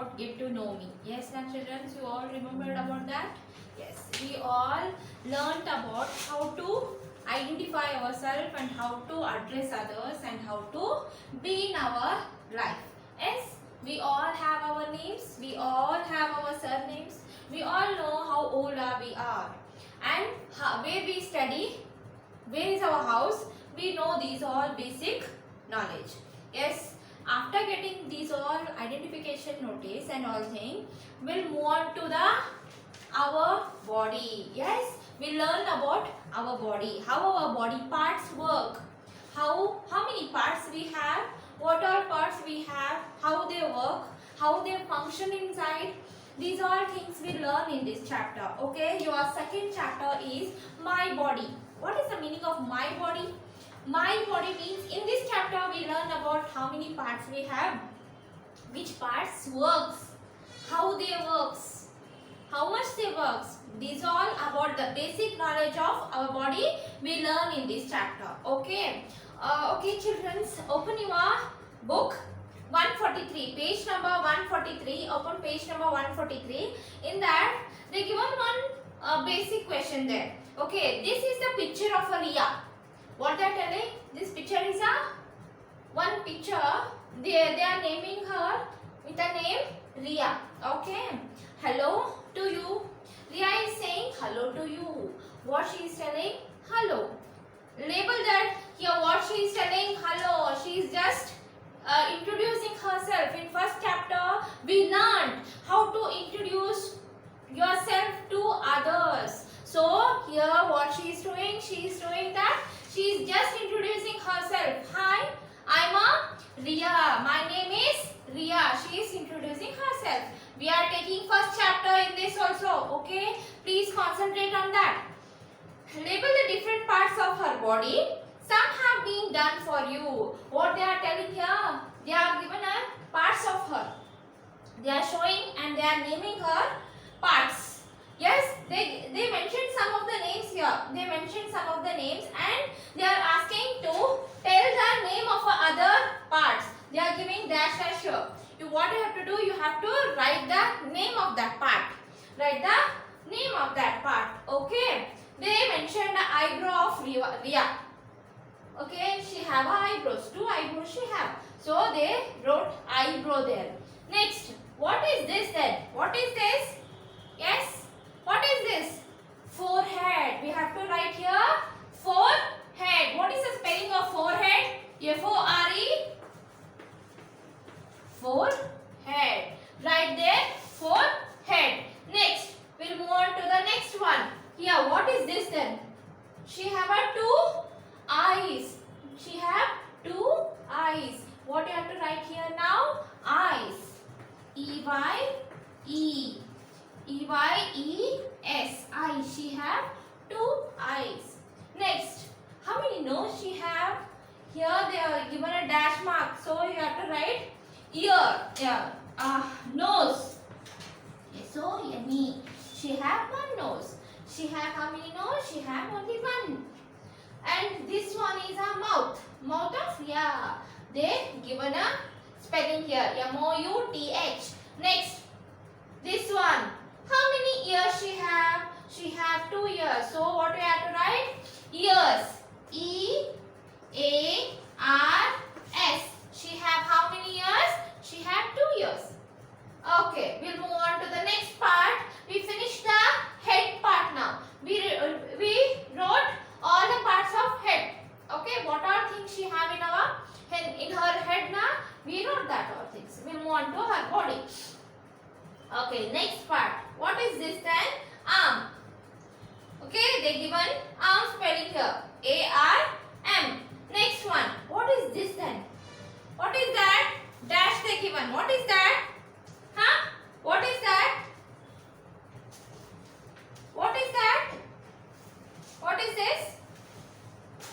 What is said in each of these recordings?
about get to know me. Yes, now children, you all remembered about that? Yes, we all learnt about how to identify ourselves and how to address others and how to be in our life. Yes, we all have our names, we all have our surnames, we all know how old we are and where we study, where is our house, we know these all basic knowledge. Yes, after getting these all identification notice and all thing, we'll move on to the our body. Yes, we learn about our body, how our body parts work, how many parts we have, what all parts we have, how they work, how they function inside. These are things we learn in this chapter. Okay, your second chapter is my body. What is the meaning of my body? My body means in this chapter we learn about how many parts we have, which parts works, how they works, how much they works. These all about the basic knowledge of our body we learn in this chapter. Okay. Okay, children, open your book 143, page number 143. Open page number 143. In that they given one basic question there. Okay, this is the picture of a Riya. What they are telling? This picture is a one picture. They are naming her with a name Riya. Okay. Hello to you. Riya is saying hello to you. What she is telling? Hello. Label that here. What she is telling? Hello. She is just introducing herself. In first chapter, we learned how to introduce yourself to others. So here, what she is doing? She is doing that. She is just introducing herself. Hi, I'm a Riya. My name is Riya. She is introducing herself. We are taking first chapter in this also. Okay, please concentrate on that. Label the different parts of her body. Some have been done for you. What they are telling here? They are given a parts of her. They are showing and they are naming her parts. Yes, they mentioned some of the names here. They mentioned some of the names and they are asking to tell the name of other parts. They are giving dash dash here. What you have to do? You have to write the name of that part. Write the name of that part. Okay. They mentioned the eyebrow of Riya. Okay, she have eyebrows. 2 eyebrows she have. So they wrote eyebrow there. Next, what is this then? What is this? Yes. What is this? Forehead. We have to write here forehead. What is the spelling of forehead? F-O-R-E. Forehead. Right there. Forehead. Next, we'll move on to the next one. Here, what is this then? She have a 2 eyes. She have 2 eyes. What you have to write here now? Eyes. E-Y-E. E-Y-E-S. Eyes. She have 2 eyes. Next, how many nose she have? Here they are given a dash mark. So you have to write ear. Yeah. Nose. S-O-N-E. She have 1 nose. She have how many nose? She have only 1. And this one is a mouth. Mouth of Riya. They given a spelling here. M-O-U-T-H. Next, this one. How many ears she have? She have 2 ears. So what we have to write? Ears. E-A-R-S. She have how many ears? She have 2 ears. Okay, we'll move on to the next part. We finished the head part now. We wrote all the parts of head. Okay, what are things she have in her head now? We wrote that all things. We'll move on to her body. Okay, next part. What is this then? Arm. Okay, they given arm spelling here. A-R-M. Next one. What is this then? What is that? Dash they given. What is that? Huh? What is that? What is that? What is this?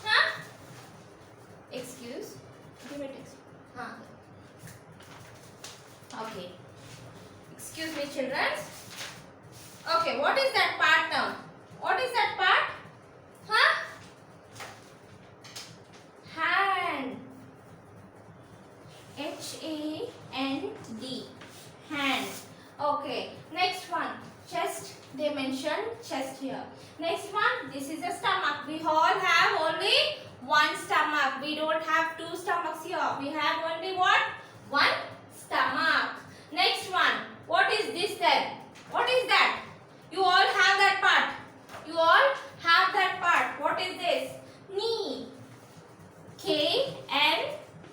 Huh? Excuse. Give it. Huh? Okay. Excuse me, children. Okay, what is that part now? What is that part? Huh? Hand. H-A-N-D. Hand. one chest here. Next one, this is a stomach. We all have only one stomach. We don't have two stomachs here. We have only what? One stomach. Next one, what is this then? What is that? You all have that part. You all have that part. What is this? Knee. Knee.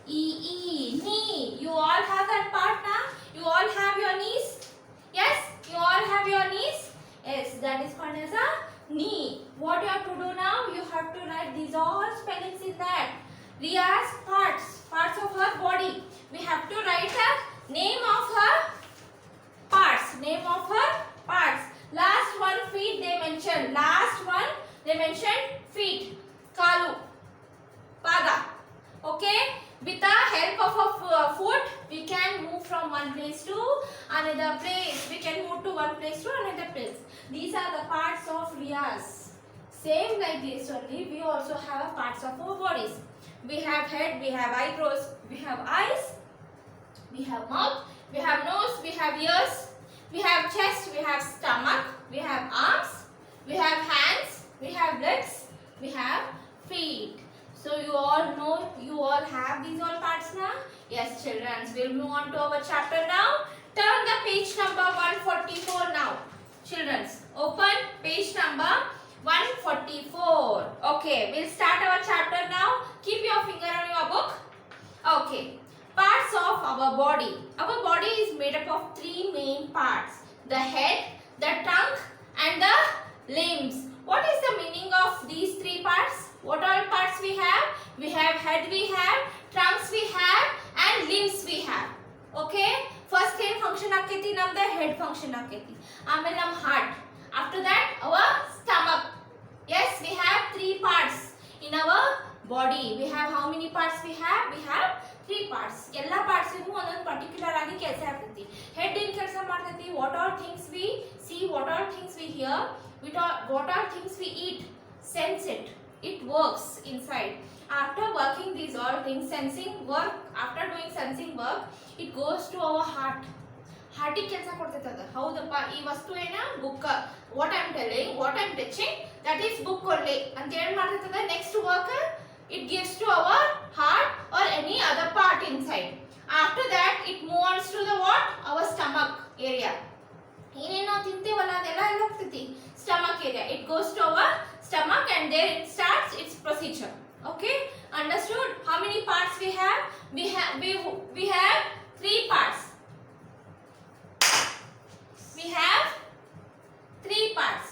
Knee. You all have that part now? You all have your knees? Yes? You all have your knees? Yes, that is called as a knee. What you have to do now? You have to write these all spellings in that. Riya's parts of her body. We have to write the name of her parts. Name of her parts. Last one, feet they mentioned. Last one, they mentioned feet. Kalu. Pada. Okay? With the help of a foot, we can move from one place to another place. We can move to one place to another place. These are the parts of Riya's. Same like this only, we also have parts of our bodies. We have head, we have eyebrows, we have eyes, we have mouth, we have nose, we have ears, we have chest, we have stomach, we have arms, we have hands, we have legs, we have feet. So you all know, you all have these all parts now? Yes, children. We'll move on to our chapter now. Turn the page number 144 now. Children, open page number 144. Okay, we'll start our chapter now. Keep your finger on your book. Okay, parts of our body. Our body is made up of three main parts. The head, the trunk and the limbs. What is the meaning of these three parts? What all parts we have? We have head, we have trunks, we have and limbs we have. Okay? First ಏನು function ಆಕೈತಿ ನಮ್ದು head function ಆಕೈತಿ. ಆಮೇಲೆ ನಮ್ಮ heart. After that our stomach. Yes, we have three parts in our body. We have how many parts we have? We have three parts. ಎಲ್ಲ parts ಇಗೂ ಒಂದೊಂದು particular ಆಗಿ ಕೆಲಸ ಆಗ್ತೈತಿ. Head ಏನು ಕೆಲಸ ಮಾಡ್ತೈತಿ? What all things we see, what all things we hear, what all things we eat, sense it. It works inside. After working these all things, sensing work, after doing sensing work, it goes to our heart. Heart ಕೆಲಸ ಕೊಡ್ತೈತೆ ಅದು. ಹೌದಪ್ಪ ಈ ವಸ್ತು ಏನ book. What I am telling, what I am teaching, that is book only. ಅಂತ ಏನು ಮಾಡ್ತೈತೆ next work it gives to our heart or any other part inside. After that it moves to the what? Our stomach area. ಏನೇನೋ ತಿಂತೇವಲ್ಲ ಅದೆಲ್ಲ ಎಲ್ಲ ಹೋಗ್ತೈತಿ stomach area. It goes to our stomach and there it starts its procedure. Okay, understood? How many parts we have? We have three parts. We have three parts.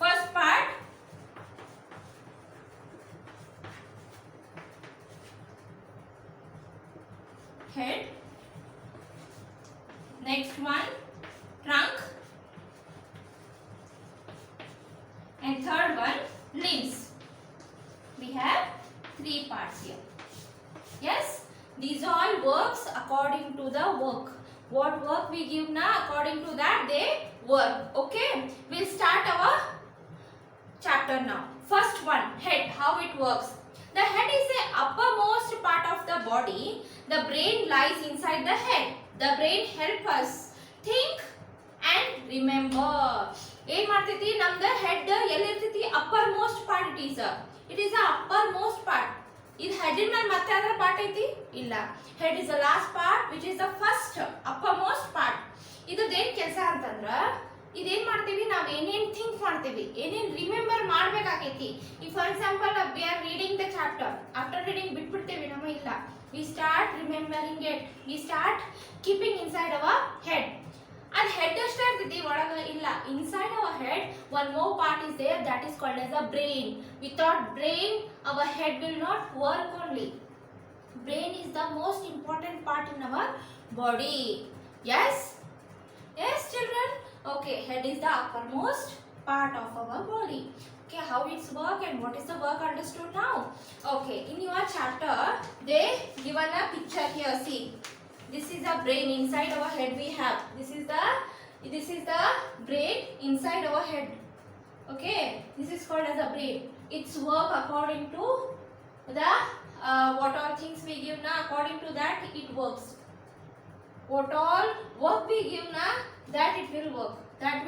First part, head. Next one, trunk. And third one, limbs. We have three parts here. Yes, these all works according to the work. What work we give now, according to that they work. Okay, we'll start our chapter now. First one, head, how it works. The head is the uppermost part of the body. The brain lies inside the head. The brain helps us think and remember. ಏನ್ ಮಾಡ್ತೈತಿ ನಮ್ದು head ಎಲ್ಲಿ ಇರ್ತೈತಿ upper most part it is upper most part. ಇದು head ಮೇಲೆ ಮತ್ತೆ ಅದರ part ಐತಿ ಇಲ್ಲ. Head is the last part which is the first upper most part. ಇದೇನ್ ಕೆಲಸ ಅಂತಂದ್ರ ಇದೇನ್ ಮಾಡ್ತೀವಿ ನಾವು ಏನೇನ್ ಥಿಂಕ್ ಮಾಡ್ತೀವಿ ಏನೇನ್ ರಿಮೆಂಬರ್ ಮಾಡ್ಬೇಕಾಗೈತಿ. ಈ for example we are reading the chapter, after reading ಬಿಟ್ಬಿಡ್ತೇವೆ ನಮ್ಮ ಇಲ್ಲ. We start remembering it, we start keeping inside our head. And head ಅಷ್ಟೇ ಇರ್ತೈತಿ ಒಳಗ ಇಲ್ಲ. Inside our head one more part is there, that is called as a brain. Without brain our head will not work only. Brain is the most important part in our body. Yes? Yes children? Okay, head is the uppermost part of our body. Okay, how it's work and what is the work understood now? Okay, in your chapter they given a picture here, see. This is the brain inside our head we have. This is the brain inside our head. Okay, this is called as a brain. Its work according to the what all things we give now, according to that it works. what all work we give na, that it will work, that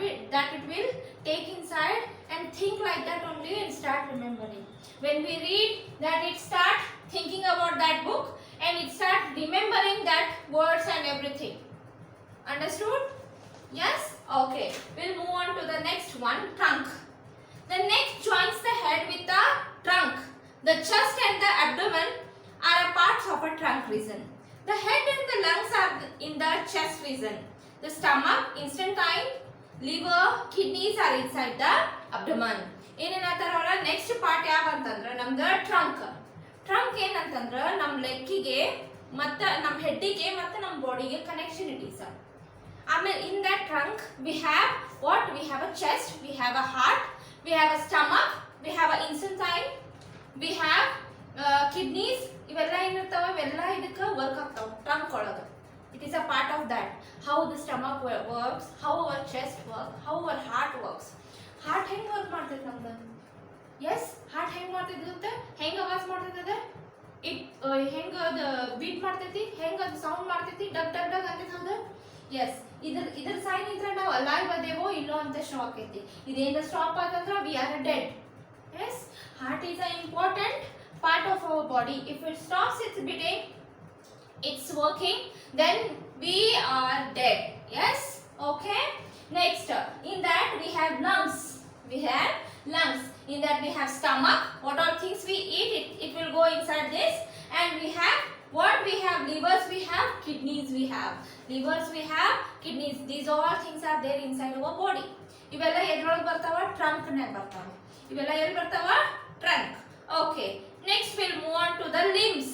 it will take inside and think like that only and start remembering. When we read, that it start thinking about that book and it start remembering that words and everything. Understood? Yes? Okay. We'll move on to the next one, trunk. The neck joins the head with the trunk. The chest and the abdomen are parts of a trunk region. The head and the lungs are in the chest region. The stomach, intestine, liver, kidneys are inside the abdomen. ಏನೇನಂತಾರ next part ಯಾವ ಅಂತಂದ್ರೆ ನಮ್ದು trunk. Trunk ಏನಂತಂದ್ರೆ ನಮ್ಮ ಲೆಕ್ಕಿಗೆ ಮತ್ತು ನಮ್ಮ ಹೆಡ್ಡಿಗೆ ಮತ್ತು ನಮ್ಮ ಬಾಡಿಗೆ ಕನೆಕ್ಷನ್ ಇಟ್ ಈಸ್. ಆಮೇಲೆ in that trunk we have what? We have a chest, we have a heart, we have a stomach, we have a intestine, we have kidneys. ಇವೆಲ್ಲ ಏನಿರ್ತಾವ ಇವೆಲ್ಲ ಇದಕ್ಕೆ ವರ್ಕ್ ಆಗ್ತಾವ ಟ್ರಂಕ್ ಒಳಗೆ. It is a part of that. How the stomach works, how our chest works, how our heart works. Heart ಹೆಂಗ್ work ಮಾಡ್ತೈತೆ ನಮ್ದು? Yes, heart ಹೆಂಗ್ ಮಾಡ್ತೈತೆ ಗೊತ್ತಾ? ಹೆಂಗ್ ಆವಾಜ್ ಮಾಡ್ತೈತೆ? It ಹೆಂಗ್ ಅದು ಬೀಟ್ ಮಾಡ್ತೈತಿ, ಹೆಂಗ್ ಅದು ಸೌಂಡ್ ಮಾಡ್ತೈತಿ, ಡಗ್ ಡಗ್ ಡಗ್ ಅಂತ ಹೌದಾ? Yes, ಇದ್ರ ಸೈನ್ ಇದ್ರೆ ನಾವು ಅಲೈವ್ ಅದೇವೋ ಇಲ್ಲೋ ಅಂತ ಸ್ಟಾಪ್ ಐತಿ. ಇದೇನ ಸ್ಟಾಪ್ ಆತಂದ್ರೆ we are dead. Yes, heart is an important part of our body. If it stops its beating, it's working, then we are dead. Yes, okay. Next, in that we have lungs. We have lungs. In that we have stomach. What all things we eat, it will go inside this. And we have what? We have livers, we have kidneys, we have livers, we have kidneys. These all things are there inside our body. ಇವೆಲ್ಲ ಎದ್ರೊಳಗೆ ಬರ್ತಾವ? Trunk ನೇ ಬರ್ತಾವ. ಇವೆಲ್ಲ ಎಲ್ಲಿ ಬರ್ತಾವ? Trunk. Okay. Next we'll move on to the limbs.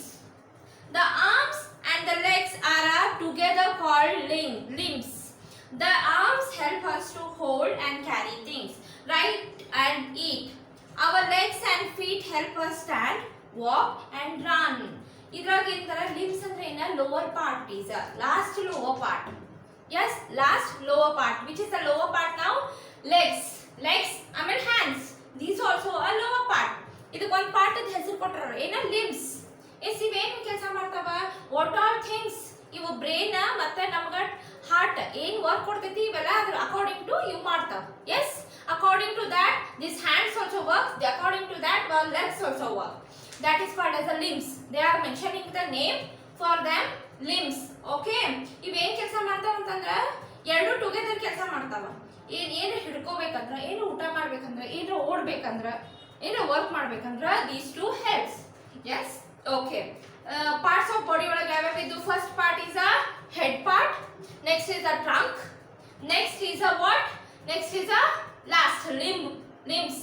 The arms and the legs are together called limbs. The arms help us to hold and carry things, write and eat. Our legs and feet help us stand, walk and run. ಇದ್ರಾಗ ಇಂತರ limbs ಅಂದ್ರೆ ಏನ? lower part is last lower part. Yes, last lower part. Which is the lower part now? Legs. I mean hands. These also a lower part. ಇದಕ್ಕೆ ಒಂದು part ಅದ ಹೆಸರು ಕೊಟ್ಟರು ಏನ? limbs. ಇವೇನು ಕೆಲಸ ಮಾಡ್ತಾವ? ವಾಟ್ ಆಲ್ ಥಿಂಗ್ಸ್ ಇವು ಬ್ರೈನ್ ಮತ್ತೆ ನಮ್ಗೆ ಹಾರ್ಟ್ ಏನು ವರ್ಕ್ ಕೊಡ್ತೈತಿ ಇವೆಲ್ಲ ಅದ್ರ ಅಕಾರ್ಡಿಂಗ್ ಟು ಇವು ಮಾಡ್ತಾವ. Yes, according to that this hands also works, according to that legs also work. That is called as the limbs. They are mentioning the name for them, limbs. Okay, ಇವೇನು ಕೆಲಸ ಮಾಡ್ತಾವ ಅಂತಂದ್ರೆ ಎರಡು together ಕೆಲಸ ಮಾಡ್ತಾವ. ಏನು ಹಿಡ್ಕೋಬೇಕಂದ್ರೆ, ಏನು ಊಟ ಮಾಡ್ಬೇಕಂದ್ರೆ, ಏನು ಓಡಬೇಕಂದ್ರೆ, ಏನು ವರ್ಕ್ ಮಾಡ್ಬೇಕಂದ್ರೆ these two helps. Yes, okay. Parts of body ಒಳಗೆ ಯಾವ್ಯಾವ ಇದು? First part is a head part, next is a trunk, next is a what? Next is a last limbs.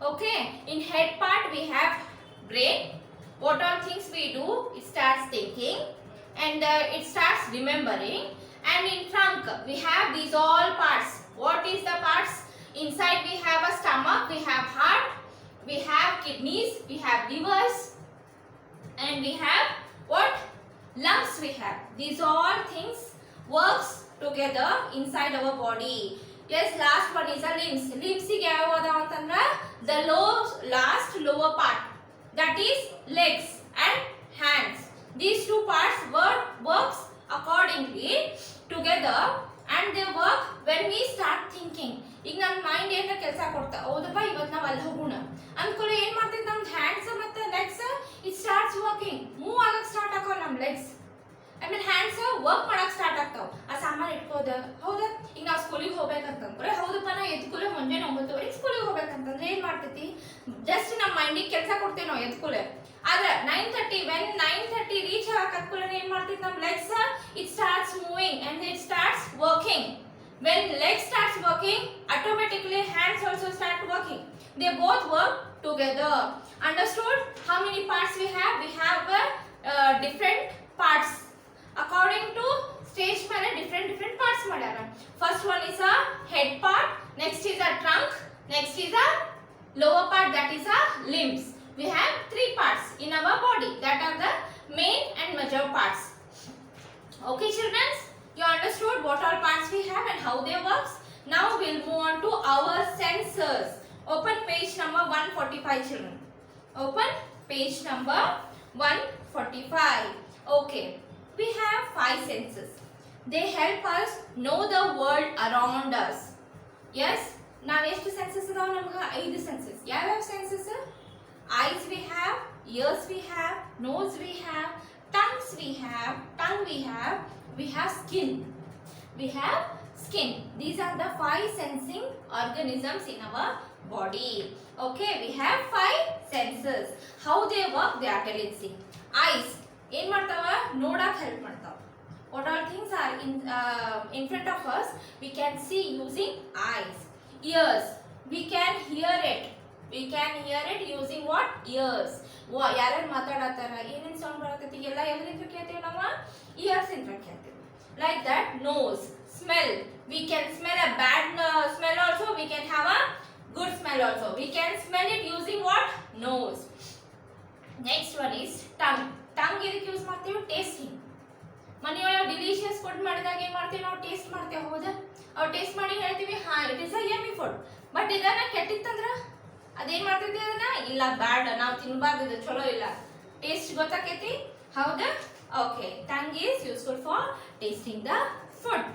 Okay, in head part we have brain. What all things we do, it starts thinking and it starts remembering. And in trunk we have these all parts. What is the parts? Inside we have a stomach, we have heart, we have kidneys, we have livers, and we have what? Lungs we have. These all things works together inside our body. Yes, last one is a limbs. Limbs ಗೆ ಯಾವ ಅದಾವ ಅಂತಂದ್ರೆ the last lower part, that is legs and hands. These two parts works accordingly together and they work when we start thinking. ಈಗ ನಮ್ಮ mind ಏನಾರ ಕೆಲಸ ಕೊಡ್ತಾ ಹೌದಪ್ಪ ಇವತ್ತು ನಾವು ಅಲ್ಲಿ ಹೋಗೋಣ ಅಂದ್ಕೊಳ್ಳಿ ಏನು ಮಾಡ್ತೈತೆ ನಮ್ಮ ಹ್ಯಾಂಡ್ಸ್ ಮತ್ತು legs it starts working, move ಆಗಕ್ಕೆ ಸ್ಟಾರ್ಟ್ ಆಕೋ ನಮ್ಮ legs. I mean hands work ಮಾಡಕ್ಕೆ ಸ್ಟಾರ್ಟ್ ಆಗ್ತಾವ. ಆ ಸಾಮಾನು ಇಟ್ಕೋದ ಹೌದಾ? ಈಗ ನಾವು ಸ್ಕೂಲಿಗೆ ಹೋಗ್ಬೇಕಂತಂದ್ರೆ ಹೌದಪ್ಪ ನಾ ಎದ್ಕೂಲೆ ಮುಂಜಾನೆ 9:00 ಸ್ಕೂಲಿಗೆ ಹೋಗ್ಬೇಕಂತಂದ್ರೆ ಏನು ಮಾಡ್ತೈತಿ? ಜಸ್ಟ್ ನಮ್ಮ ಮೈಂಡಿಗೆ ಕೆಲಸ ಕೊಡ್ತೇವೆ ನಾವು ಎದ್ಕೂಲೆ. ಆದ್ರೆ 9:30 ರೀಚ್ ಆಗಕ್ಕೂಲೆ ಏನು ಮಾಡ್ತೈತಿ ನಮ್ಮ legs? It starts moving and it starts working. When leg starts working, automatically hands also start working. They both work together. Understood? How many parts we have? We have different parts. According to stage ಮೇಲೆ different parts ಮಾಡ್ಯಾರ. First one is a head part, next is a trunk, next is a lower part, that is a limbs. We have 3 parts in our body, that are the main and major parts. Okay children, you understood what all parts we have and how they works. Now we'll move on to our senses. Open page number 145 children. Open page number 145. Okay, we have 5 senses. they help us know the world around us. Yes, ನಾವು ಎಷ್ಟು census ಅದಾವ ನಮಗೆ 5 census. ಯಾವ census? eyes we have, ears we have, nose we have, tongue we have skin. We have skin. These are the 5 sensing organisms in our body. Okay, we have 5 senses. How they work, they are telling. See, eyes ಏನ್ ಮಾಡ್ತಾವ? ನೋಡಕ್ help ಮಾಡ್ತಾವ. What all things are in front of us, we can see using eyes. Ears, we can hear it. We can hear it using what? Ears. ಯಾರ್ಯಾರು ಮಾತಾಡತ್ತಾರ, ಏನೇನು sound ಬರತೈತಿ ಎಲ್ಲ ಎದರಿಂದ ಕೇಳ್ತೀವಿ ನಾವು? ಇಯರ್ಸ್ ಇಂದ ಕೇಳ್ತೀವಿ. Like that. Nose, smell. We can smell a bad smell also. We can have a good smell also. We can smell it using what? Nose. Next one is tongue. Tongue ಇದಕ್ಕೆ use ಮಾಡ್ತೀವಿ tasting. ಮನೆಯೊಳಗೆ delicious food ಮಾಡಿದಾಗ ಏನು ಮಾಡ್ತೀವಿ ನಾವು? Taste ಮಾಡ್ತೇವೆ. ಹೌದಾ? ಅವ್ರು ಟೇಸ್ಟ್ ಮಾಡಿ ಹೇಳ್ತೀವಿ ಹಾ it is a yummy food. But ಇದನ್ನ ಕೆಟ್ಟಿತ್ತಂದ್ರ ಅದೇನ್ ಮಾಡ್ತೈತಿ? ಅದನ್ನ ಇಲ್ಲ ಬ್ಯಾಡ್, ನಾವು ತಿನ್ಬಾರ್ದು, ಚಲೋ ಇಲ್ಲ. ಟೇಸ್ಟ್ ಗೊತ್ತಾಕೈತಿ? ಹೌದಾ? Okay, tongue is useful for tasting the food.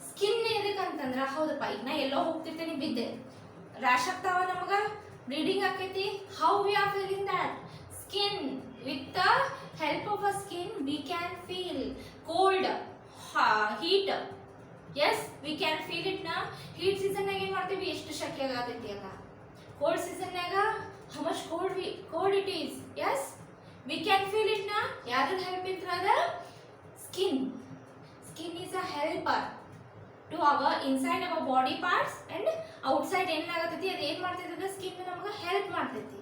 Skin ಎದಕ್ಕಂತಂದ್ರ ಹೌದಪ್ಪ ಈಗ ನಾ ಎಲ್ಲೋ ಹೋಗ್ತಿರ್ತೀನಿ ಬಿದ್ದೆ, ರ್ಯಾಶ್ ಆಗ್ತಾವ, ನಮಗ ಬ್ಲೀಡಿಂಗ್ ಆಕೈತಿ. How we are feeling that? Skin. With the help of a skin we can feel cold, heat. Yes, we can feel it ನಾ. Heat ಸೀಸನ್ನಾಗ ಏನು ಮಾಡ್ತೀವಿ? ಎಷ್ಟು ಶೆಕೆ ಆಗತೈತಿ ಅಲ್ಲ. ಕೋಲ್ಡ್ ಸೀಸನ್ನಾಗ how much cold it is. Yes, we can feel it na. ಯಾರು help it rather? Skin is a helper to our inside our body parts and outside ಏನಾಗತೈತಿ ಅದು ಏನು ಮಾಡ್ತೈತಿ? ಸ್ಕಿನ್ ನಮಗೆ ಹೆಲ್ಪ್ ಮಾಡ್ತೈತಿ.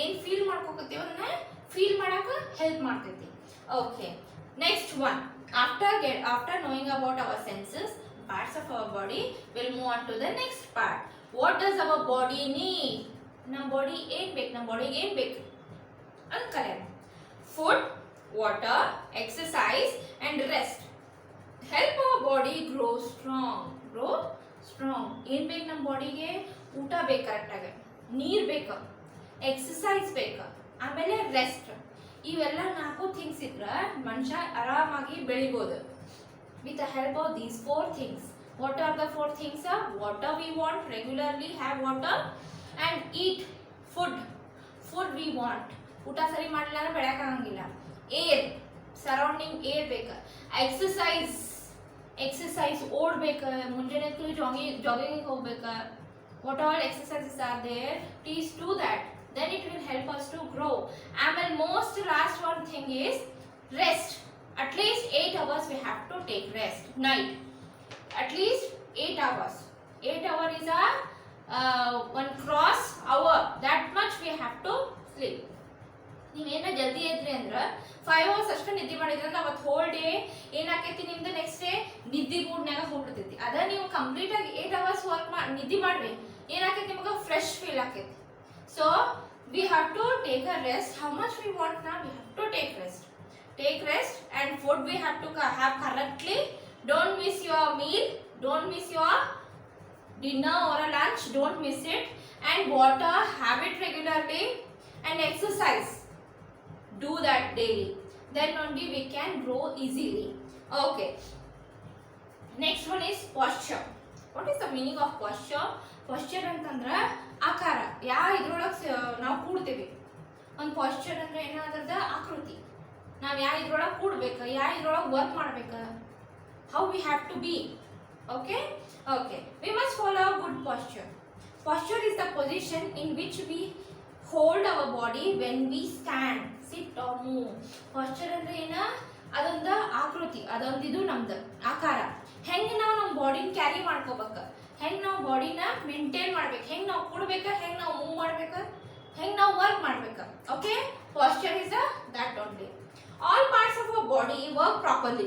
ಏನು ಫೀಲ್ ಮಾಡ್ಕೋಕತ್ತೀವಿ ಅದನ್ನ ಫೀಲ್ ಮಾಡಕ ಹೆಲ್ಪ್ ಮಾಡ್ತೈತಿ. Okay, next one. after knowing about our senses, parts of our body, we'll move on to the next part. What does our body need? ನಮ್ಮ ಬಾಡಿ ಏನು ಬೇಕು? ನಮ್ಮ ಬಾಡಿಗೆ ಏನು ಬೇಕು ಅಂತ ಕರೆಯೋಣ. Food, water, exercise and rest help our body grow strong. ಏನ್ ಬೇಕು ನಮ್ಮ ಬಾಡಿಗೆ? ಊಟ ಬೇಕು, ಕರೆಕ್ಟಾಗಿ ನೀರು ಬೇಕು, ಎಕ್ಸಸೈಸ್ ಬೇಕು, ಆಮೇಲೆ ರೆಸ್ಟ್. ಇವೆಲ್ಲ 4 ಥಿಂಗ್ಸ್ ಇದ್ರೆ ಮನುಷ್ಯ ಆರಾಮಾಗಿ ಬೆಳಿಬೋದು. With the help of these 4 things. What are the 4 things? Water we want, regularly have water, and eat food we want. ಊಟ ಸರಿ ಮಾಡಲಿಲ್ಲ ಅಂದ್ರೆ ಬೆಳೆಯೋಕ್ಕಾಗಂಗಿಲ್ಲ. ಏರ್, ಸರೌಂಡಿಂಗ್ ಏರ್ ಬೇಕು. ಎಕ್ಸಸೈಸ್ ಓಡ್ಬೇಕು, ಮುಂಜಾನೆ ಜಾಗಿಂಗ್ ಹೋಗ್ಬೇಕು. What all exercises are there, please do that. then it will help us to grow. ಆಮೇಲೆ most last one thing is rest. At least 8 hours we have to take rest. Night at least 8 hours. 8 hours is a one cross hour. That much we have to sleep. ನೀವೇನ ಜಲ್ದಿ ಎದ್ರಿ ಅಂದ್ರೆ 5 hours ಅಷ್ಟು ನಿದ್ದೆ ಮಾಡಿದ್ರೆ ಅವತ್ತು whole day ಏನಾಕೈತಿ ನಿಮ್ದು? Next day ನಿದ್ದೆ ಮೂಡ್ನಾಗ ಹೋಗ್ಬಿಡ್ತೈತಿ. ಅದ ನೀವು ಕಂಪ್ಲೀಟ್ ಆಗಿ 8 hours ನಿದ್ದೆ ಮಾಡ್ರಿ, ಏನಾಕೈತಿ? ನಿಮಗೆ ಫ್ರೆಶ್ ಫೀಲ್ ಆಕೈತಿ. So we have to take a rest. How much we want ನಾ we have to take rest. And food we have to have correctly. Don't miss your meal, don't miss your dinner or a lunch, don't miss it. And water, have it regularly. And exercise, do that daily. Then only we can grow easily. Okay, next one is posture. What is the meaning of posture? Posture ಅಂತಂದ್ರೆ ಆಕಾರ. ಇದ್ರೊಳಗೆ ನಾವು ಕೂಡ್ತೀವಿ. ಒಂದು posture ಅಂದ್ರೆ ಏನಾದ್ರದ ಆಕೃತಿ. ನಾವು ಇದ್ರೊಳಗೆ ಕೂಡ್ಬೇಕು, ಇದ್ರೊಳಗೆ ವರ್ಕ್ ಮಾಡ್ಬೇಕು. how we have to be. Okay, we must follow good posture. Posture is the position in which we hold our body when we stand, sit or move. Posture ಅಂದ್ರೆ ಏನ? ಅದೊಂದು ಆಕೃತಿ, ಅದೊಂದು ಇದು ನಮ್ದು ಆಕಾರ. ಹೆಂಗೆ ನಾವು ನಮ್ಮ ಬಾಡಿನ ಕ್ಯಾರಿ ಮಾಡ್ಕೋಬೇಕು, ಹೆಂಗೆ ನಾವು ಬಾಡಿನ ಮೇಂಟೈನ್ ಮಾಡ್ಬೇಕು, ಹೆಂಗೆ ನಾವು ಕೂಡ್ಬೇಕು, ಹೆಂಗೆ ನಾವು ಮೂವ್ ಮಾಡ್ಬೇಕು, ಹೆಂಗೆ ನಾವು ವರ್ಕ್ ಮಾಡ್ಬೇಕು. Okay, posture is that only. All parts of our body work properly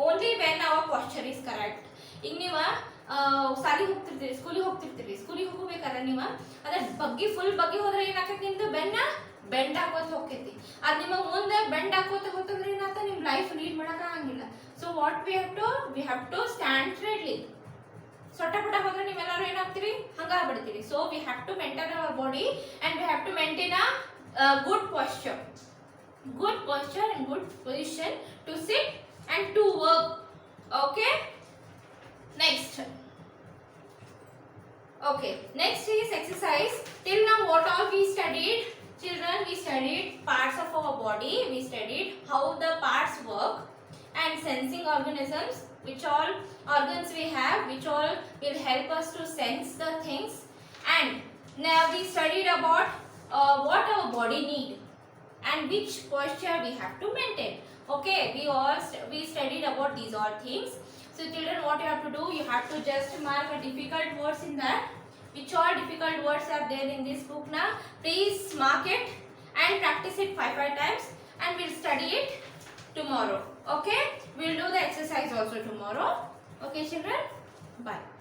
only when our posture is correct. ಈಗ ನೀವು ಸಾಲಿಗೆ ಹೋಗ್ತಿರ್ತೀರಿ, ಸ್ಕೂಲಿಗೆ ಹೋಗ್ಬೇಕಾದ್ರೆ ನೀವು ಅದ ಫುಲ್ ಬಗ್ಗೆ ಹೋದ್ರೆ ಏನಾಕೈತಿ? ನಿಮ್ದು ಬೆಂಡ್ ಹಾಕೋತ ಹೋಗ್ತೈತಿ. ಅದು ನಿಮಗೆ ಮುಂದೆ ಬೆಂಡ್ ಹಾಕೋತ ಹೋತಂದ್ರೆ ಏನಾಗ್ತ? ನಿಮ್ಮ ಲೈಫ್ ಲೀಡ್ ಮಾಡಕ್ ಆಗಂಗಿಲ್ಲ. So what we have to stand straightly. ಸೊಟ್ಟ ಪುಟ್ಟ ಹೋದ್ರೆ ನೀವೆಲ್ಲರೂ ಏನಾಗ್ತೀರಿ? ಹಂಗಾಗ್ಬಿಡ್ತೀರಿ. So we have to maintain our body and we have to maintain a good posture and good position to sit and to work organisms, which all organs we have, which all will help us to sense the things. And now we studied about what our body need and which posture we have to maintain. Okay, we studied about these all things. So children, what you have to do, you have to just mark a difficult words in that. Which all difficult words are there in this book now. Please mark it and practice it 5 times, and we'll study it tomorrow. Okay, we'll do the exercise also tomorrow. Okay children, bye.